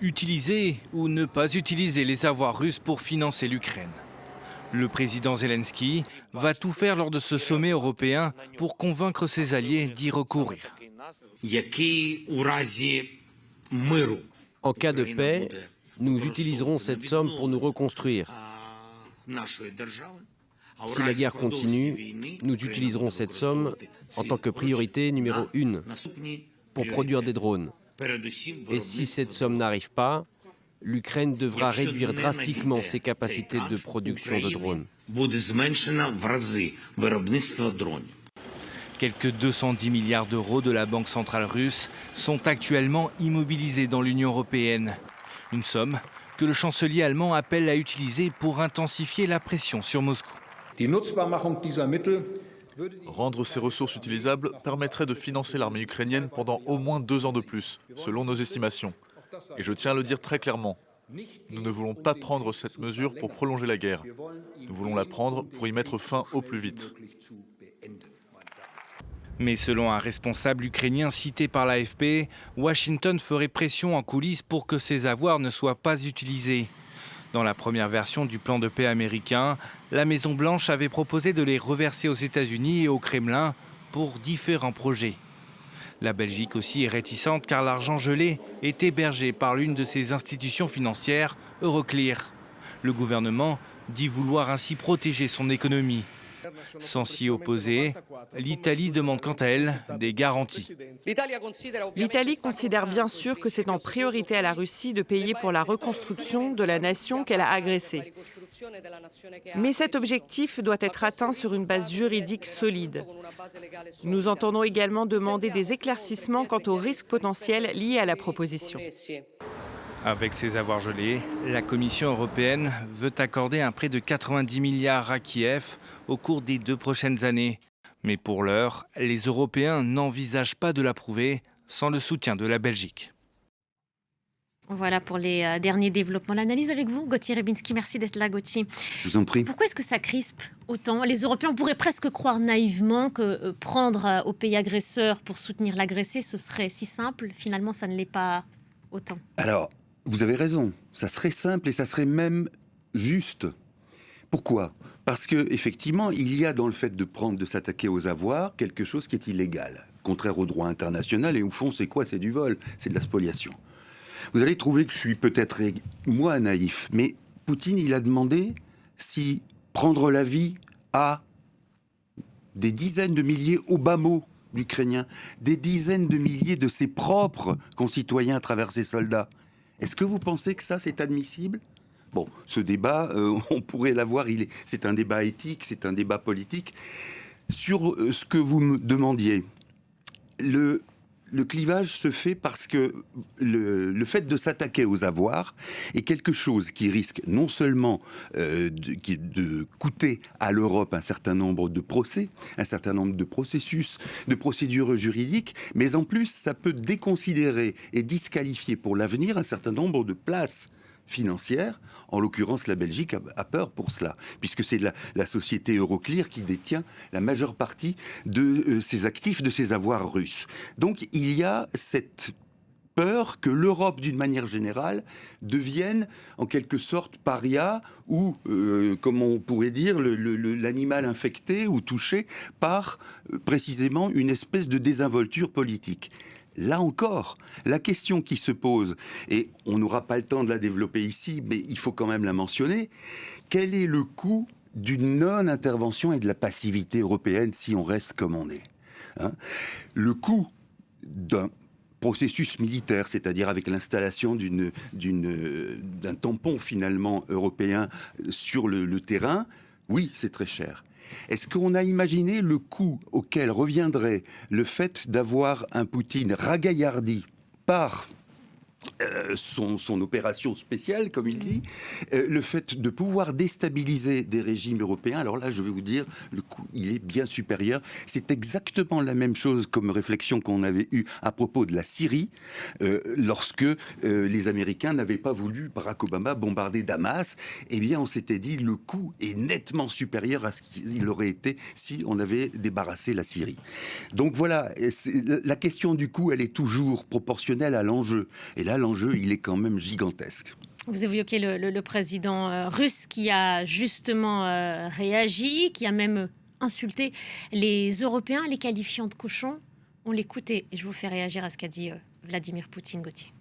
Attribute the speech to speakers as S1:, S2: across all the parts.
S1: Utiliser ou ne pas utiliser les avoirs russes pour financer l'Ukraine. Le président Zelensky va tout faire lors de ce sommet européen pour convaincre ses alliés d'y recourir.
S2: En cas de paix, nous utiliserons cette somme pour nous reconstruire. Si la guerre continue, nous utiliserons cette somme en tant que priorité numéro 1 pour produire des drones. Et si cette somme n'arrive pas, l'Ukraine devra réduire drastiquement ses capacités de production de drones.
S1: Quelques 210 milliards d'euros de la Banque centrale russe sont actuellement immobilisés dans l'Union européenne. Une somme que le chancelier allemand appelle à utiliser pour intensifier la pression sur Moscou.
S3: Rendre ces ressources utilisables permettrait de financer l'armée ukrainienne pendant au moins 2 ans de plus, selon nos estimations. Et je tiens à le dire très clairement, nous ne voulons pas prendre cette mesure pour prolonger la guerre. Nous voulons la prendre pour y mettre fin au plus vite.
S1: Mais selon un responsable ukrainien cité par l'AFP, Washington ferait pression en coulisses pour que ces avoirs ne soient pas utilisés. Dans la première version du plan de paix américain, la Maison-Blanche avait proposé de les reverser aux États-Unis et au Kremlin pour différents projets. La Belgique aussi est réticente car l'argent gelé est hébergé par l'une de ses institutions financières, Euroclear. Le gouvernement dit vouloir ainsi protéger son économie. Sans s'y opposer, l'Italie demande quant à elle des garanties.
S4: L'Italie considère bien sûr que c'est en priorité à la Russie de payer pour la reconstruction de la nation qu'elle a agressée. Mais cet objectif doit être atteint sur une base juridique solide. Nous entendons également demander des éclaircissements quant aux risques potentiels liés à la proposition.
S1: Avec ces avoirs gelés, la Commission européenne veut accorder un prêt de 90 milliards à Kiev au cours des 2 prochaines années. Mais pour l'heure, les Européens n'envisagent pas de l'approuver sans le soutien de la Belgique.
S5: Voilà pour les derniers développements. L'analyse avec vous, Gauthier Rybinski. Merci d'être là, Gauthier.
S6: Je vous en prie.
S5: Pourquoi est-ce que ça crispe autant? Les Européens pourraient presque croire naïvement que prendre au pays agresseur pour soutenir l'agressé, ce serait si simple. Finalement, ça ne l'est pas autant.
S6: Alors, vous avez raison. Ça serait simple et ça serait même juste. Pourquoi ? Parce que effectivement, il y a dans le fait de s'attaquer aux avoirs quelque chose qui est illégal, contraire au droit international. Et au fond, c'est quoi ? C'est du vol, c'est de la spoliation. Vous allez trouver que je suis peut-être, moi, naïf, mais Poutine, il a demandé si prendre la vie à des dizaines de milliers, au bas mot, d'Ukrainiens, des dizaines de milliers de ses propres concitoyens à travers ses soldats. Est-ce que vous pensez que ça, c'est admissible ? Bon, ce débat, on pourrait l'avoir, c'est un débat éthique, c'est un débat politique. Sur ce que vous me demandiez, le clivage se fait parce que le fait de s'attaquer aux avoirs est quelque chose qui risque non seulement de coûter à l'Europe un certain nombre de procès, un certain nombre de processus, de procédures juridiques, mais en plus, ça peut déconsidérer et disqualifier pour l'avenir un certain nombre de places financières. En l'occurrence, la Belgique a peur pour cela, puisque c'est la société Euroclear qui détient la majeure partie de ses actifs, de ses avoirs russes. Donc il y a cette peur que l'Europe, d'une manière générale, devienne en quelque sorte paria ou, comme on pourrait dire, l'animal infecté ou touché par précisément une espèce de désinvolture politique. Là encore, la question qui se pose, et on n'aura pas le temps de la développer ici, mais il faut quand même la mentionner, quel est le coût d'une non-intervention et de la passivité européenne si on reste comme on est, hein ? Le coût d'un processus militaire, c'est-à-dire avec l'installation d'un tampon finalement européen sur le terrain, oui, c'est très cher. Est-ce qu'on a imaginé le coût auquel reviendrait le fait d'avoir un Poutine ragaillardi par son opération spéciale, comme il dit, le fait de pouvoir déstabiliser des régimes européens? Alors là, je vais vous dire, le coût, il est bien supérieur. C'est exactement la même chose comme réflexion qu'on avait eue à propos de la Syrie, lorsque les Américains n'avaient pas voulu, Barack Obama, bombarder Damas. Eh bien, on s'était dit, le coût est nettement supérieur à ce qu'il aurait été si on avait débarrassé la Syrie. Donc voilà, la question du coût, elle est toujours proportionnelle à l'enjeu. Et là, l'enjeu, il est quand même gigantesque.
S5: Vous évoquez le président russe qui a justement réagi, qui a même insulté les Européens, les qualifiant de cochons. On l'écoute et je vous fais réagir à ce qu'a dit Vladimir Poutine, Gauthier.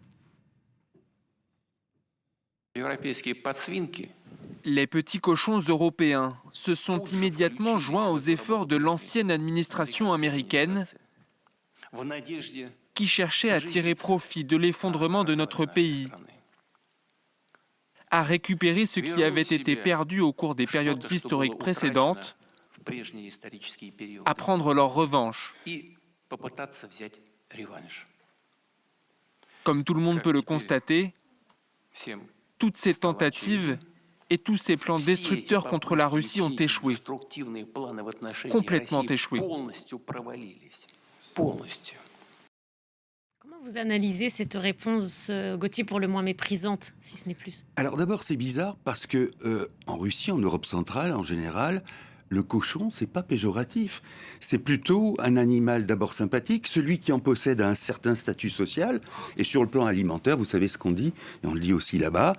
S7: Les petits cochons européens se sont immédiatement joints aux efforts de l'ancienne administration américaine qui cherchait à tirer profit de l'effondrement de notre pays, à récupérer ce qui avait été perdu au cours des périodes historiques précédentes, à prendre leur revanche. Comme tout le monde peut le constater, toutes ces tentatives et tous ces plans destructeurs contre la Russie ont échoué, complètement échoué.
S5: Comment vous analysez cette réponse, Gauthier, pour le moins méprisante, si ce n'est plus?
S6: Alors d'abord, c'est bizarre parce que en Russie, en Europe centrale, en général, le cochon, c'est pas péjoratif. C'est plutôt un animal d'abord sympathique, celui qui en possède un certain statut social. Et sur le plan alimentaire, vous savez ce qu'on dit, et on le dit aussi là-bas,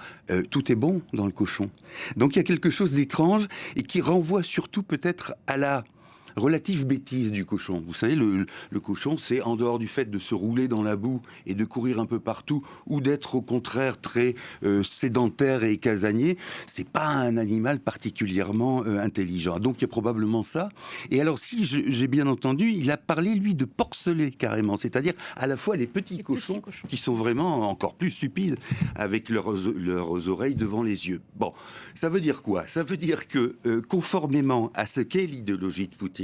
S6: tout est bon dans le cochon. Donc il y a quelque chose d'étrange et qui renvoie surtout peut-être à la relative bêtise du cochon. Vous savez, le cochon, c'est en dehors du fait de se rouler dans la boue et de courir un peu partout, ou d'être au contraire très sédentaire et casanier, c'est pas un animal particulièrement intelligent. Donc il y a probablement ça. Et alors si j'ai bien entendu, il a parlé lui de porceler carrément, c'est-à-dire à la fois les petits cochons qui sont vraiment encore plus stupides avec leurs oreilles devant les yeux. Bon, ça veut dire quoi? Ça veut dire que conformément à ce qu'est l'idéologie de Poutine,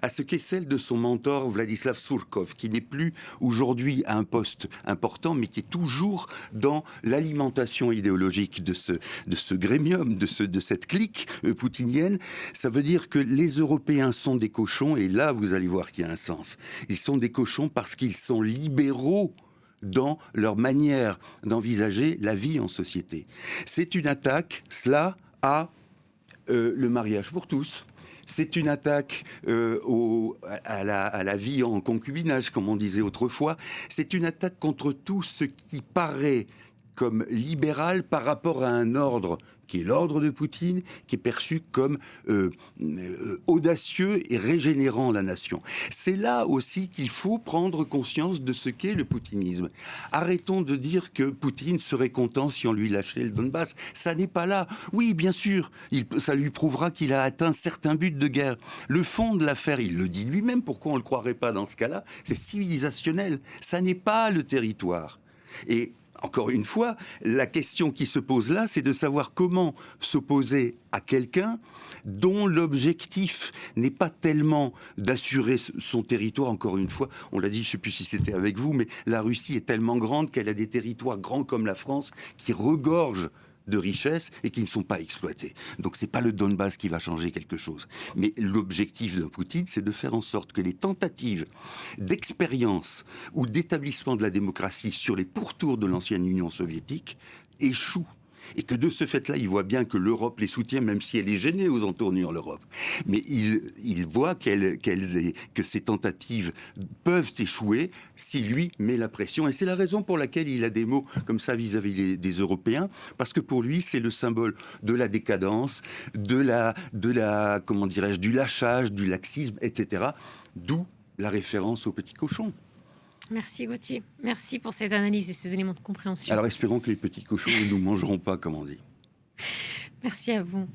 S6: à ce qu'est celle de son mentor Vladislav Surkov, qui n'est plus aujourd'hui à un poste important, mais qui est toujours dans l'alimentation idéologique de ce grémium, de cette clique poutinienne. Ça veut dire que les Européens sont des cochons, et là, vous allez voir qu'il y a un sens. Ils sont des cochons parce qu'ils sont libéraux dans leur manière d'envisager la vie en société. C'est une attaque, cela, à le mariage pour tous. C'est une attaque à la vie en concubinage, comme on disait autrefois. C'est une attaque contre tout ce qui paraît comme libéral par rapport à un ordre qui est l'ordre de Poutine, qui est perçu comme audacieux et régénérant la nation. C'est là aussi qu'il faut prendre conscience de ce qu'est le poutinisme. Arrêtons de dire que Poutine serait content si on lui lâchait le Donbass. Ça n'est pas là. Oui, bien sûr, ça lui prouvera qu'il a atteint certains buts de guerre. Le fond de l'affaire, il le dit lui-même, pourquoi on ne le croirait pas dans ce cas-là? C'est civilisationnel. Ça n'est pas le territoire. Et encore une fois, la question qui se pose là, c'est de savoir comment s'opposer à quelqu'un dont l'objectif n'est pas tellement d'assurer son territoire. Encore une fois, on l'a dit, je ne sais plus si c'était avec vous, mais la Russie est tellement grande qu'elle a des territoires grands comme la France qui regorgent de richesses et qui ne sont pas exploités. Donc c'est pas le Donbass qui va changer quelque chose. Mais l'objectif de Poutine, c'est de faire en sorte que les tentatives d'expérience ou d'établissement de la démocratie sur les pourtours de l'ancienne Union soviétique échouent. Et que de ce fait-là, il voit bien que l'Europe les soutient, même si elle est gênée aux entournures, l'Europe. Mais il voit que ces tentatives peuvent échouer si lui met la pression. Et c'est la raison pour laquelle il a des mots comme ça vis-à-vis des Européens, parce que pour lui, c'est le symbole de la décadence, du lâchage, du laxisme, etc. D'où la référence au petit cochon.
S5: Merci Gauthier. Merci pour cette analyse et ces éléments de compréhension.
S6: Alors espérons que les petits cochons ne nous mangeront pas, comme on dit.
S5: Merci à vous.